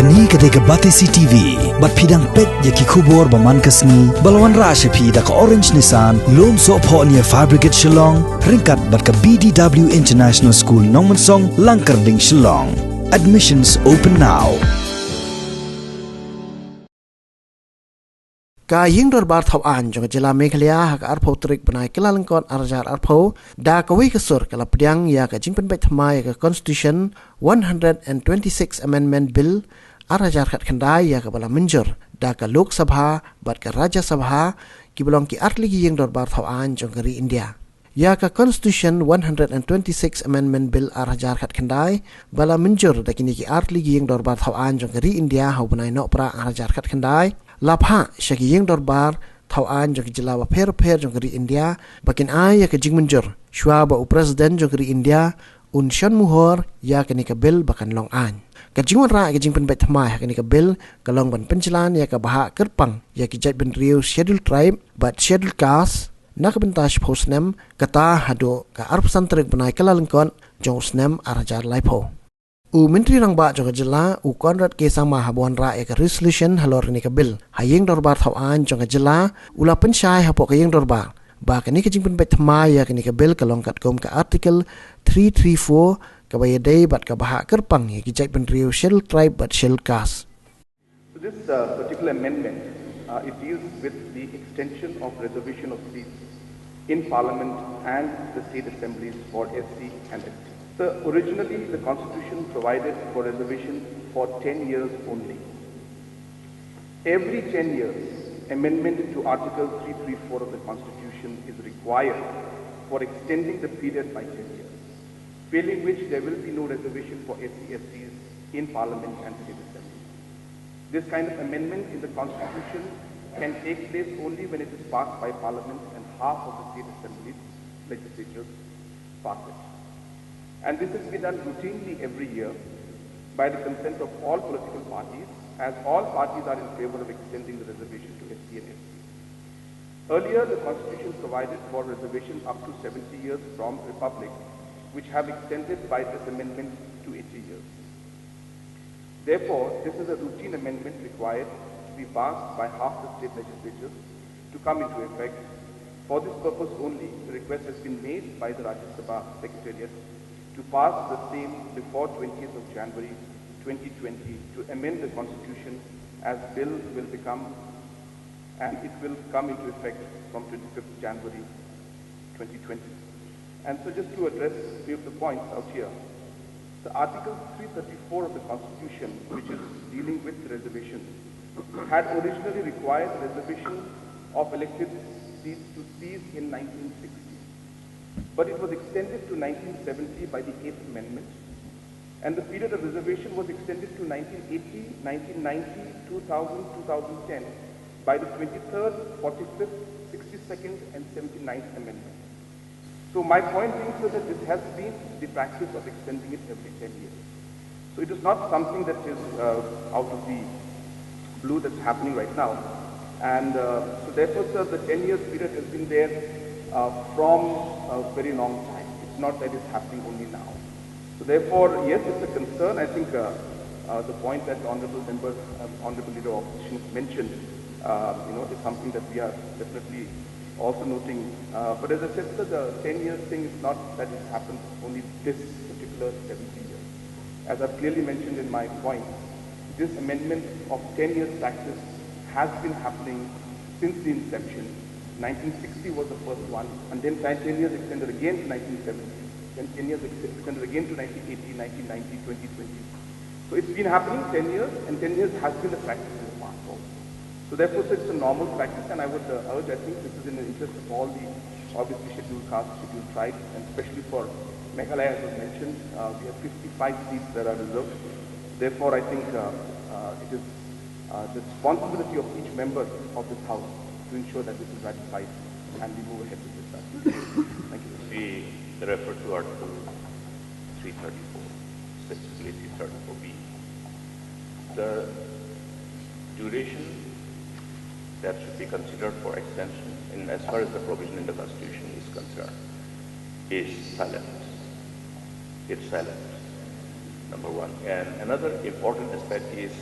Kani kadega Batesi TV, bat pidang pet yaki kubor baman kasni, balwan rasha pi da ka Orange Nissan, lom so po niya Fabricate Shillong, ringkat bat ka BDW International School Nongmansong, Langkarding Shillong. Admissions open now. Ka ying dor bar thau an jong jela Meghalaya hak arpho trik banai kelalengkon arjar arpho da ka wi kesur kala pediang ya ka jingpen bai thamai ka Constitution 126 Amendment Bill arajar khat khandai ya ka bala menjur da ka Lok Sabha bat ka Rajya Sabha ki belong ki arli ying dor bar thau an jong kari India ya ka Constitution 126 Amendment Bill arajar khat khandai bala menjur da kini ki arli ying dor bar thau an jong kari India hau banai no pra arajar khat khandai lapha shaki yeng dorbar thau an jong jila wa pher jong kari India bakin ai ya ka jingmenjur shwa ba president jong kari India un shan muhor ya ka ni ka bill bakan long an ka jingwan ra ka jingpen bet thmai ka ni ka bill ka long ban penchilan ya ka baha kerpang ya ki jat ben riu scheduled tribe but scheduled caste nak bentash posnem kata hado ka arpsan trek banai kalalengkon jong snem arajar laipo u menteri rang ba jong jela u konrad ke sang mahabon ra ek resolution halor ni ka bill hayeng dorbar thau an jong jela ula penshai hapo ka yeng dorbar ba ka ni ka jingpen bet thma ya ka ni ka bill ka long kat kom ka article 334 ka ba day bat ka baha kerpang ye ki jai ben riu shell tribe but shell caste. So this particular amendment it deals with the extension of reservation of seats in parliament and the state assemblies for SC and ST. So originally, the Constitution provided for reservation for 10 years only. Every 10 years, amendment to Article 334 of the Constitution is required for extending the period by 10 years, failing which there will be no reservation for SC/STs in Parliament and State Assembly. This kind of amendment in the Constitution can take place only when it is passed by Parliament and half of the State Assembly's legislatures pass it. And this has been done routinely every year by the consent of all political parties, as all parties are in favor of extending the reservation to SC and ST. Earlier, the Constitution provided for reservation up to 70 years from Republic, which have extended by this amendment to 80 years. Therefore, this is a routine amendment required to be passed by half the state legislatures to come into effect. For this purpose only, the request has been made by the Rajya Sabha Secretariat to pass the same before 20th of January 2020 to amend the Constitution as bill will become and it will come into effect from 25th January 2020. And so just to address a few of the points out here, the Article 334 of the Constitution, which is dealing with reservations, had originally required reservation of elected seats to cease in 1960. But it was extended to 1970 by the 8th Amendment, and the period of reservation was extended to 1980, 1990, 2000, 2010 by the 23rd, 45th, 62nd, and 79th Amendments. So my point being so that this has been the practice of extending it every 10 years. So it is not something that is out of the blue that's happening right now. And so therefore, sir, the 10 years period has been there from a very long time. It's not that it's happening only now. So therefore, yes, it's a concern. I think the point that Honorable Leader of Opposition mentioned, is something that we are definitely also noting. But as I said, sir, the 10 years thing is not that it happened only this particular 70 years. As I've clearly mentioned in my point, this amendment of 10 years practice has been happening since the inception. 1960 was the first one, and then 10 years extended again to 1970, then 10 years extended again to 1980, 1990, 2020. So it's been happening 10 years, and 10 years has been the practice in the past also. So therefore, so it's a normal practice, and I would urge, I think this is in the interest of all the obviously scheduled castes, scheduled tribes, and especially for Meghalaya, as was mentioned, we have 55 seats that are reserved. Therefore, I think it is the responsibility of each member of this House to ensure that this is ratified and we move ahead with this. Thank you. We refer to Article 334, specifically 334B. The duration that should be considered for extension, in as far as the provision in the Constitution is concerned, is silent. It's silent. number one. And another important aspect is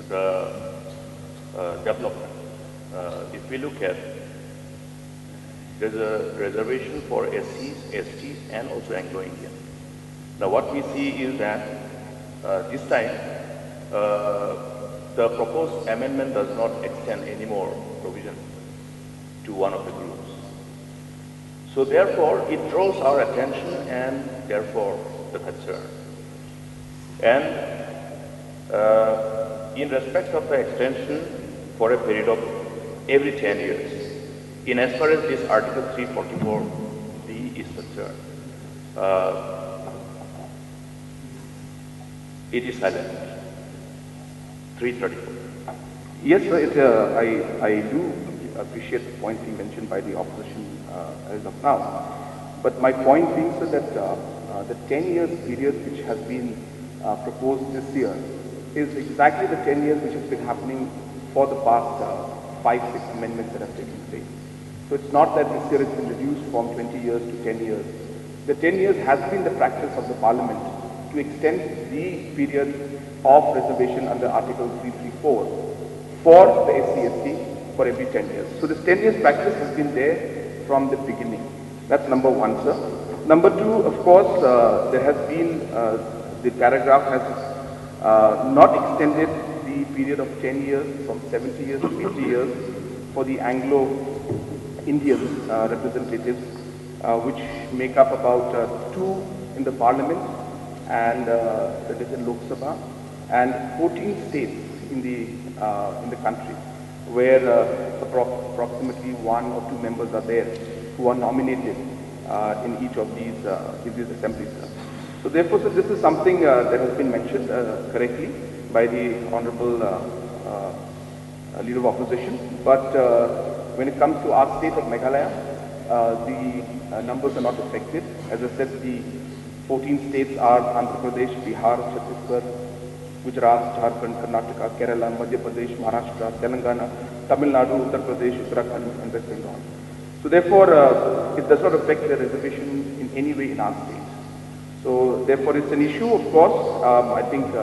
the development. If we look at, there's a reservation for SCs, STs, and also Anglo-Indian. Now what we see is that this time the proposed amendment does not extend any more provision to one of the groups. So therefore it draws our attention and therefore the concern. And in respect of the extension for a period of every 10 years, in as far as this Article 344B is concerned, it is silent. 334. Yes, sir, I do appreciate the point being mentioned by the opposition as of now. But my point being, sir, that the 10 years period which has been proposed this year is exactly the 10 years which has been happening for the past 5-6 amendments that have taken place. So it's not that this year it's been reduced from 20 years to 10 years. The 10 years has been the practice of the Parliament to extend the period of reservation under Article 334 for the SC/ST for every 10 years. So this 10 years practice has been there from the beginning. That's number one, sir. Number two, of course, there has been, the paragraph has not extended the period of 10 years from 70 years to 80 years for the Anglo-Indian representatives, which make up about 2 in the Parliament and that is in Lok Sabha, and 14 states in the country, where approximately 1 or 2 members are there who are nominated in each of these assemblies. So therefore, sir, this is something that has been mentioned correctly by the Honorable Leader of Opposition. But when it comes to our state of Meghalaya, the numbers are not affected. As I said, the 14 states are Andhra Pradesh, Bihar, Chhattisgarh, Gujarat, Jharkhand, Karnataka, Kerala, Madhya Pradesh, Maharashtra, Telangana, Tamil Nadu, Uttar Pradesh, Uttarakhand, and West Bengal. So therefore, it does not affect the reservation in any way in our state. So therefore, it's an issue, of course. I think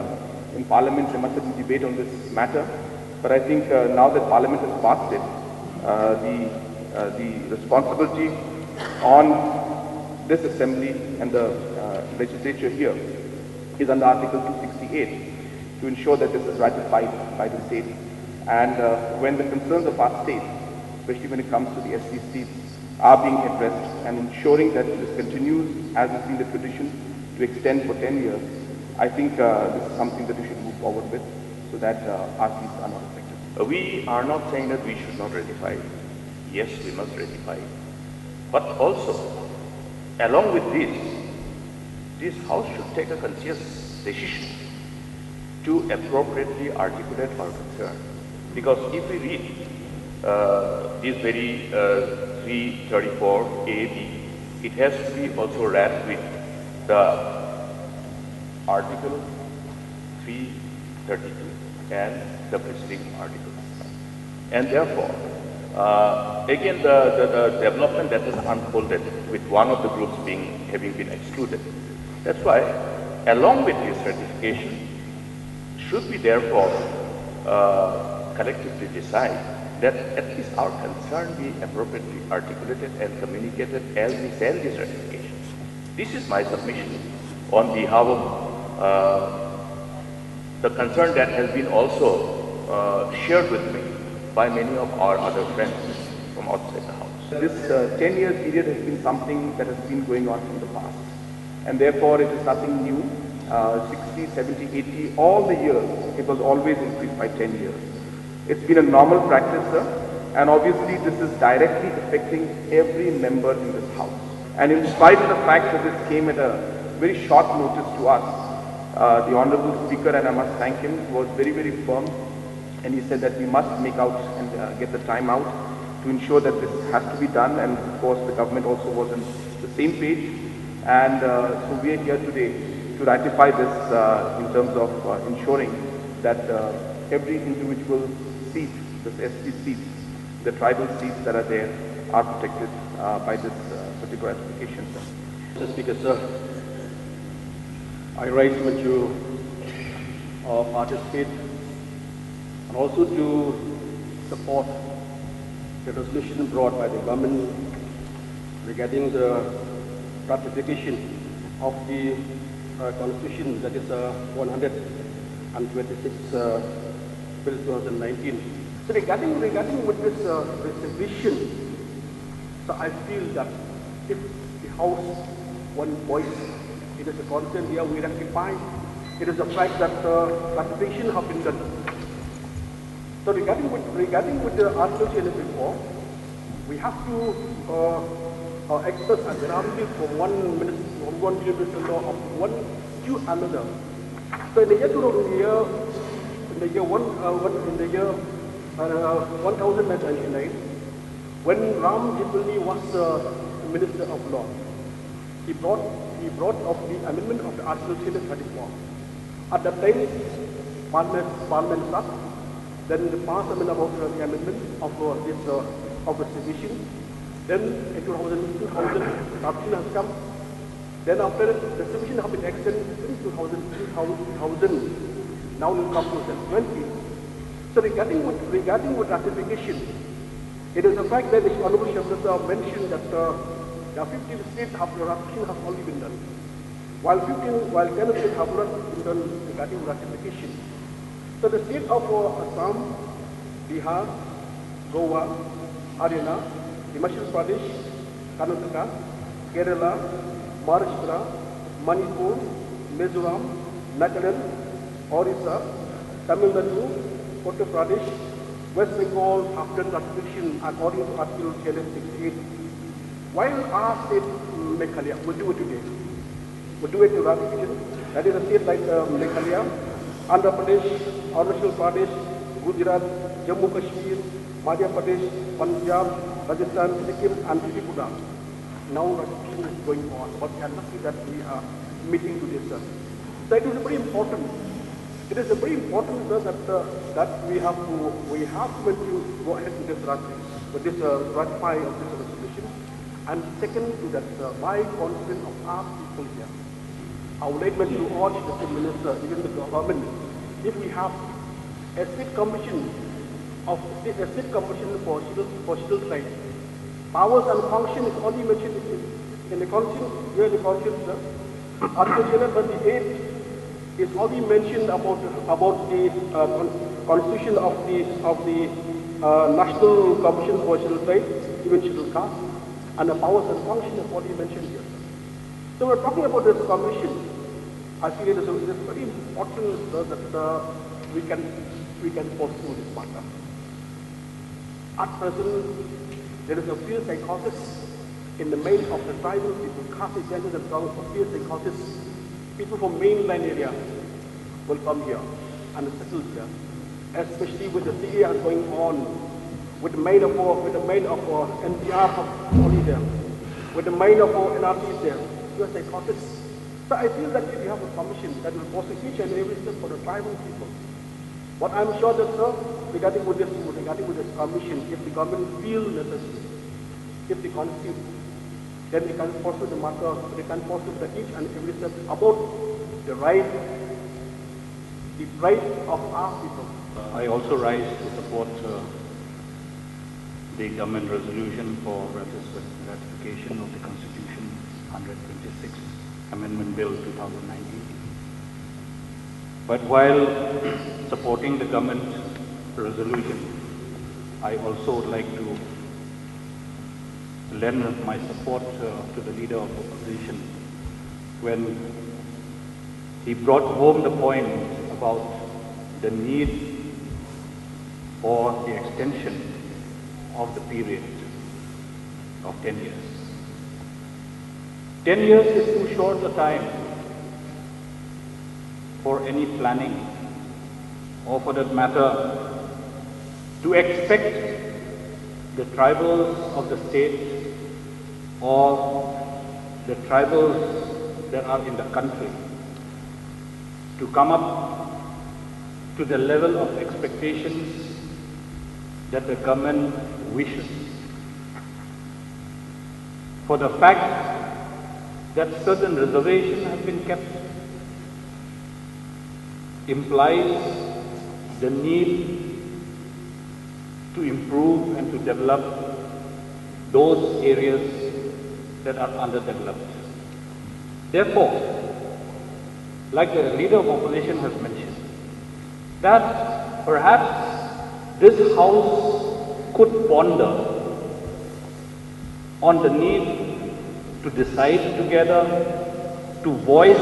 in Parliament there must have been debate on this matter. But I think now that Parliament has passed it, the responsibility on this assembly and the legislature here is under Article 268 to ensure that this is ratified by the state. And when the concerns of our state, especially when it comes to the SC seats, are being addressed and ensuring that this continues as has been the tradition to extend for 10 years, I think this is something that we should move forward with so that our seats are not affected. We are not saying that we should not ratify. Yes, we must ratify. But also, along with this House should take a conscious decision to appropriately articulate our concern. Because if we read this very 334A/B, it has to be also wrapped with the Article 332 and the preceding articles. And therefore, again, the development that has unfolded with one of the groups having been excluded. That's why, along with this ratification, should we therefore collectively decide that at least our concern be appropriately articulated and communicated as we send this ratification. This is my submission on behalf of the concern that has been also shared with me by many of our other friends from outside the House. This 10-year period has been something that has been going on in the past. And therefore, it is nothing new. 60, 70, 80, all the years, it was always increased by 10 years. It's been a normal practice, sir. And obviously, this is directly affecting every member in this House. And in spite of the fact that this came at a very short notice to us, the Honorable Speaker, and I must thank him, was very, very firm. And he said that we must make out and get the time out to ensure that this has to be done. And of course, the government also was on the same page. And so we are here today to ratify this in terms of ensuring that every individual seat, the SC seats, the tribal seats that are there, are protected by this particular ratification. Mr. Speaker, sir, I raise with you participate and also to support the resolution brought by the government regarding the ratification of the Constitution, that is 126 Bill 2019. So regarding with this resolution, so I feel that if the House one voice, it is a concern here, we rectify. It is the fact that ratification have been done. So regarding with the Article 24, we have to express a gravity from one minister law of one to another. So in the year 1999, when Ram Jeetmani was Minister of Law, he brought of the amendment of the Article 34. At that time, Parliament sat. Then the passed amendment about the amendment of this resolution. Then in 2000 adoption has come. Then after the resolution has been extended in 2000. Now it will come to 2020. So regarding with ratification, it is a fact that the Honorable Shabrata mentioned that the 15 states have the ratification has already been done, while 10 states have not been done regarding ratification. So the state of Assam, Bihar, Goa, Haryana, Himachal Pradesh, Karnataka, Kerala, Maharashtra, Manipur, Mizoram, Nagaland, Orissa, Tamil Nadu, Uttar Pradesh, West Bengal have done ratification according to Article 68. While our state, Meghalaya, will do it today. We'll do it to ratification. That is a state like Meghalaya, Andhra Pradesh, Arunachal Pradesh, Gujarat, Jammu Kashmir, Madhya Pradesh, Punjab, Rajasthan, Sikkim, and Tripura. Now ratification is going on, but we are lucky that we are meeting to this. So it is very important. It is very important that we have to go ahead with this ratify of this resolution. And second to that, by consent of our people here, I would like to urge the Chief Minister, even the government, if we have a state commission for scheduled tribes, powers and function is only mentioned in the Constitution. Here the Constitution, Article 38 is only mentioned about the Constitution of the National Commission for Scheduled Tribes, even scheduled caste, and the powers and function is only mentioned here. So we're talking about this commission. I feel it is very important that we can pursue this matter. At present, there is a field psychosis in the main of the tribal people. Caste agenda themselves for field psychosis. People from mainland area will come here and settle here, especially with the CA going on, with the main of NPR only there, with the main of NRC there. Field psychosis. So I feel that if you have a commission that will pursue each and every step for the tribal people. But I'm sure that, sir, regarding with this commission, if the government feels necessary, if they constitute, then they can pursue the matter, they can pursue each and every step about the right of our people. I also rise to support the government resolution for ratification of the Constitution 126 Amendment Bill 2019. But while supporting the government resolution, I also would like to lend my support to the leader of opposition when he brought home the point about the need for the extension of the period of 10 years. 10 years is too short a time for any planning, or for that matter, to expect the tribals of the state or the tribals that are in the country to come up to the level of expectations that the government wishes. For the fact that certain reservations have been kept, implies the need to improve and to develop those areas that are underdeveloped. Therefore, like the leader of opposition has mentioned, that perhaps this House could ponder on the need to decide together, to voice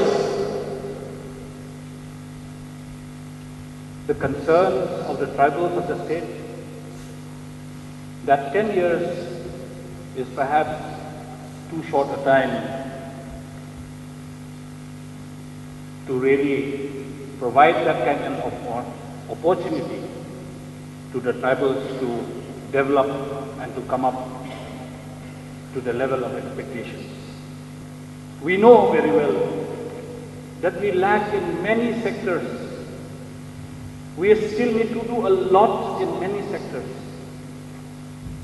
the concerns of the tribals of the state, that 10 years is perhaps too short a time to really provide that kind of opportunity to the tribals to develop and to come up to the level of expectations. We know very well that we lack in many sectors. We still need to do a lot in many sectors.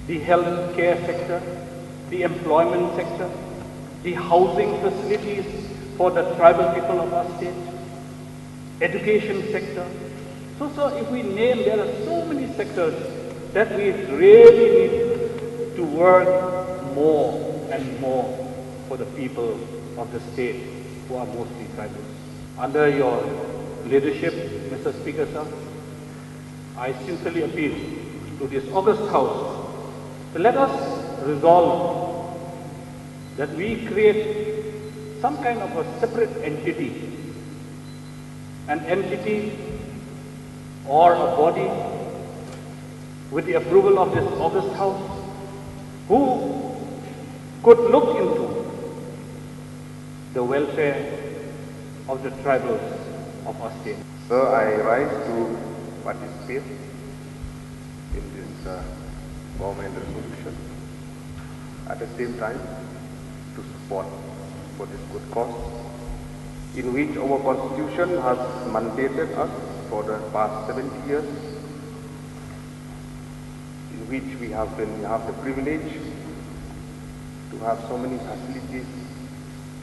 The health care sector, the employment sector, the housing facilities for the tribal people of our state, education sector. So if we name, there are so many sectors that we really need to work more and more for the people of the state who are mostly tribal. Under your leadership, Mr. Speaker, sir, I sincerely appeal to this august House to let us resolve that we create some kind of a separate entity, an entity or a body with the approval of this august House who could look into the welfare of the tribals of our state. Sir, I rise to participate in this government resolution. At the same time, to support for this good cause, in which our Constitution has mandated us for the past 70 years, in which we have the privilege to have so many facilities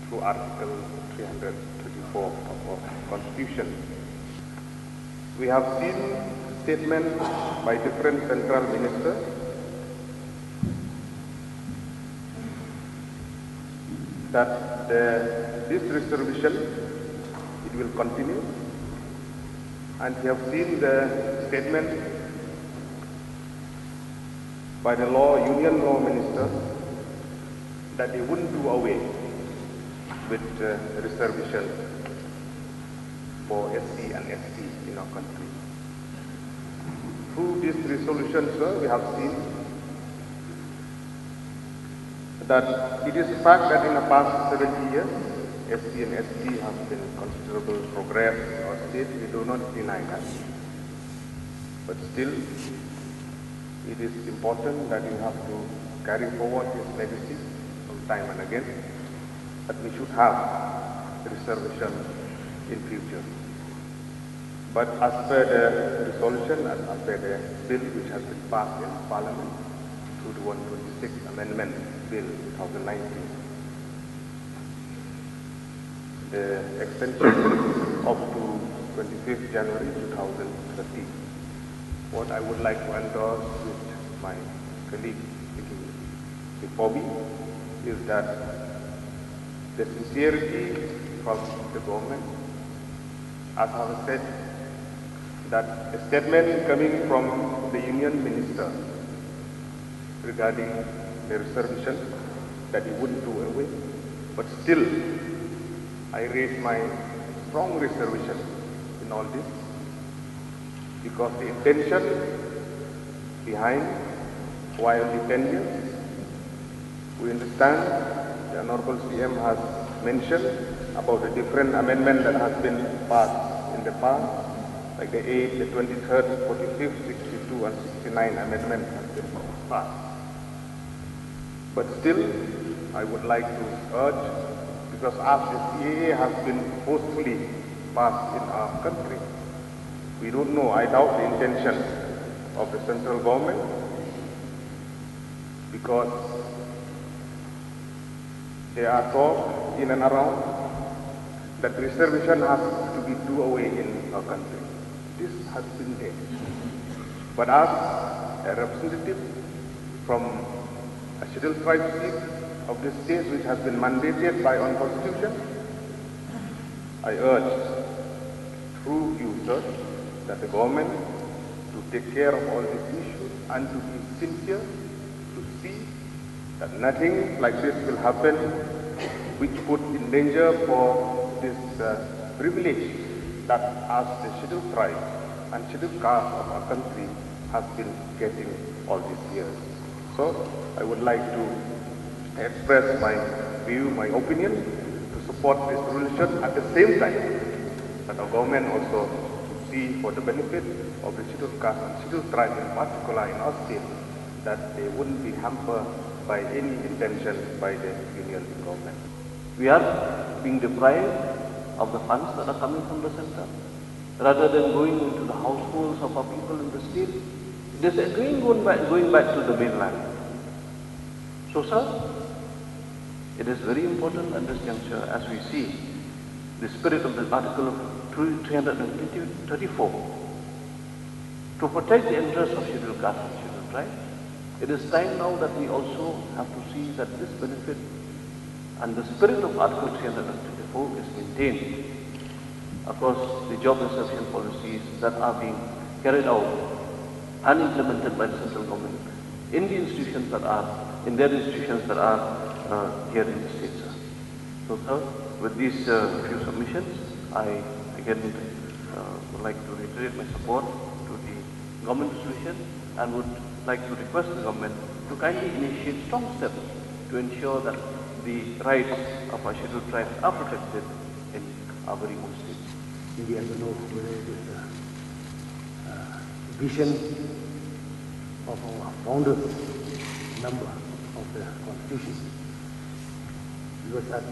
through Article 334 of our Constitution. We have seen statements by different central ministers that this reservation, it will continue, and we have seen the statement by the Union Law Minister that they wouldn't do away with reservation for SC and ST in our country. Through this resolution, sir, we have seen that it is a fact that in the past 70 years, SC and ST have been considerable progress in our state. We do not deny that. But still, it is important that you have to carry forward this legacy from time and again, that we should have reservation in future. But as per the resolution, as per the bill which has been passed in Parliament through the 126th Amendment Bill 2019, the extension up to 25th January 2030. What I would like to endorse with my colleague speaking before me is that the sincerity from the government, as I have said, that a statement coming from the Union Minister regarding the reservation that he wouldn't do away, but still I raise my strong reservation in all this, because the intention behind while the 10 years, we understand the Honorable CM has mentioned about the different amendments that has been passed in the past, like the 8th, the 23rd, 45th, 62 and 69 amendment has been passed. But still, I would like to urge, because as the CAA has been forcefully passed in our country, we don't know, I doubt the intention of the central government, because there are talk in and around that reservation has to be do away in our country. This has been there. But as a representative from a scheduled tribe seat of this state which has been mandated by our constitution, I urge through you, sir, that the government to take care of all these issues and to be sincere to see that nothing like this will happen which put in danger for this privilege that as the scheduled tribe and scheduled caste of our country has been getting all these years. So I would like to express my view, my opinion to support this resolution. At the same time, that our government also to see for the benefit of the scheduled caste and scheduled tribe in particular in our state, that they wouldn't be hampered by any intention by the union government. We are being deprived of the funds that are coming from the center. Rather than going into the households of our people in the state, it is again going back to the mainland. So, sir, it is very important at this juncture as we see the spirit of the Article 334 to protect the interests of scheduled caste and scheduled tribe. It is time now that we also have to see that this benefit and the spirit of Article 334 is maintained across the job insertion policies that are being carried out and implemented by the central government in the institutions that are, in their institutions that are here in the state, sir. So, sir, with these few submissions, I again would like to reiterate my support to the government resolution and would like to request the government to kindly initiate strong steps to ensure that the rights of our scheduled tribes are protected in our very own state. Maybe I don't know whether it is a vision of our founders number of the Constitution. Because at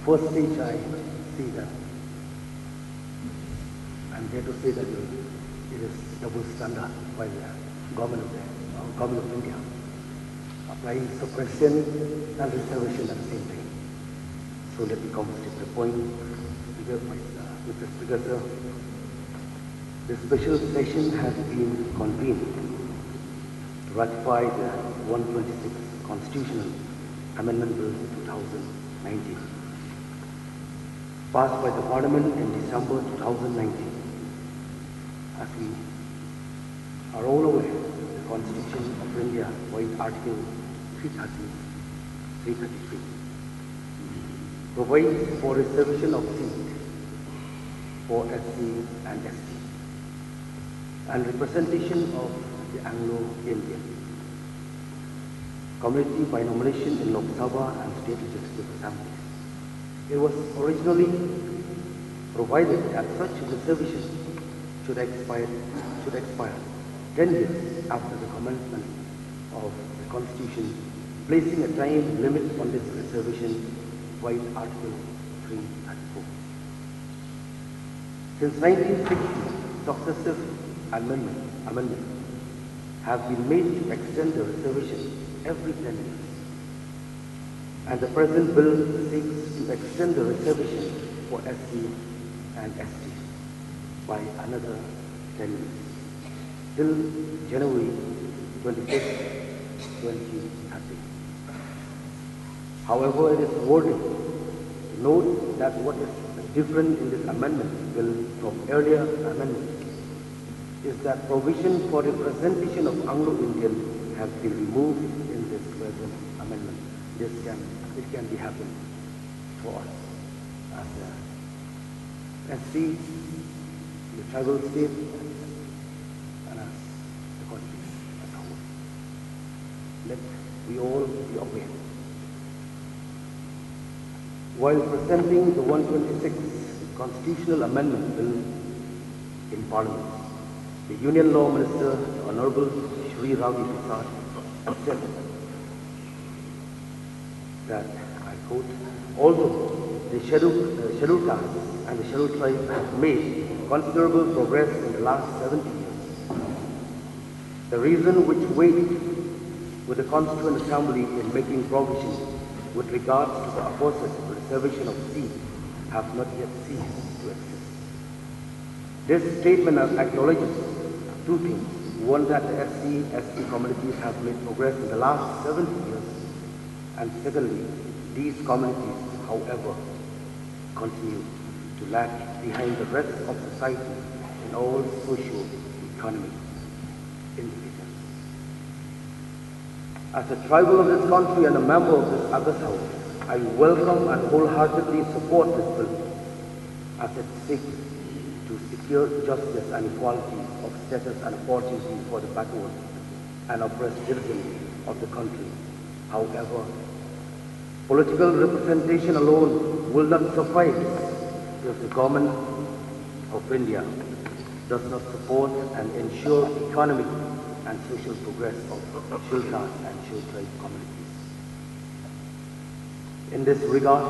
first stage I see that I'm here to say that it is double standard by the government of India, applying suppression and reservation at the same time. So let me come to the point with the speaker, sir. The special session has been convened to ratify the 126 Constitutional Amendment Bill 2019, passed by the Parliament in December 2019. As we are all aware, the Constitution of India, by Article 333, provides for reservation of seat for SC and ST and representation of the Anglo-Indian community by nomination in Lok Sabha and state legislative assemblies. It was originally provided that such reservation should expire 10 years after the commencement of the Constitution, placing a time limit on this reservation by Article 334. Since 1960, successive amendments have been made to extend the reservation every 10 years. And the present bill seeks to extend the reservation for SC and ST by another 10 years, till January 26, 2030. However, it is worthy to note that what is different in this amendment bill from earlier amendments is that provision for representation of Anglo-Indian has been removed in this present amendment. It can be happened for us as SC, the tribal state, and as the country as a whole. Let we all be aware. While presenting the 126 Constitutional Amendment Bill in Parliament, the Union Law Minister, the Honorable Shri Ravi Prasad, has said that, I quote, although the scheduled caste and the scheduled tribe have made considerable progress in the last 70 years, the reason which weighed with the Constituent Assembly in making provision with regards to the aforesaid reservation of seat have not yet ceased to exist. This statement acknowledges two things. One, that the SC communities have made progress in the last 70 years. And secondly, these communities, however, continue to lag behind the rest of society in all socio-economic indicators. As a tribal of this country and a member of this August House, I welcome and wholeheartedly support this bill as it seeks to secure justice and equality of status and opportunity for the backward and oppressed citizens of the country. However, political representation alone will not suffice if the government of India does not support and ensure economic and social progress of Shil caste and Shil tribe communities. In this regard,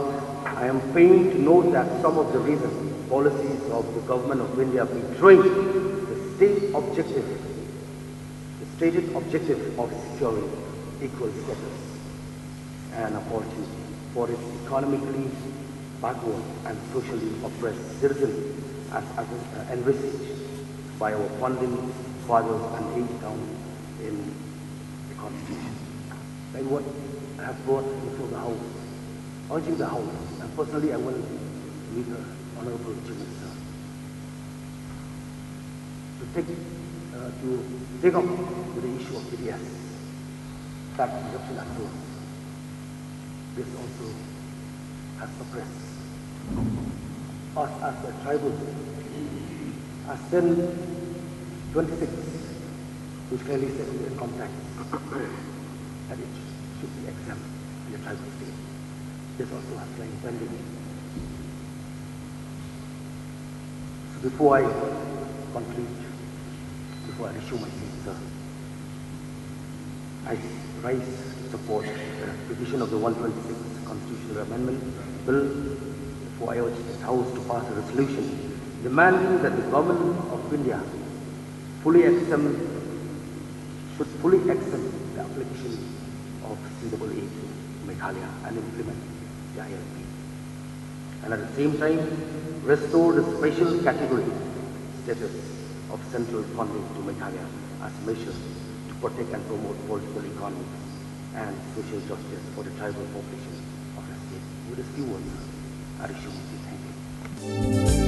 I am pained to note that some of the recent policies of the government of India betray the stated objective of securing equal status and opportunity for its economically backward and socially oppressed citizens as envisaged by our founding fathers and laid down in the Constitution. Like what I have brought before the House, urging the House, and personally I want to meet the Honorable Chief Minister to take up with the issue of BDS, tax deduction and loans. This also has suppressed us as a tribal. As 1026, which clearly says in the income tax that it should be exempt in the tribal state. This also has lying pending. So before I conclude, before I issue my seat, sir, I rise to support the revision of the 126 Constitutional Amendment Bill. Therefore, I urge this House to pass a resolution demanding that the government of India should fully accept the application of CAA to Meghalaya and implement the ILP. And at the same time, restore the special category status of central funding to Meghalaya as measures to protect and promote political economy and social justice for the tribal population of the state. With these few words, I issue my thank you.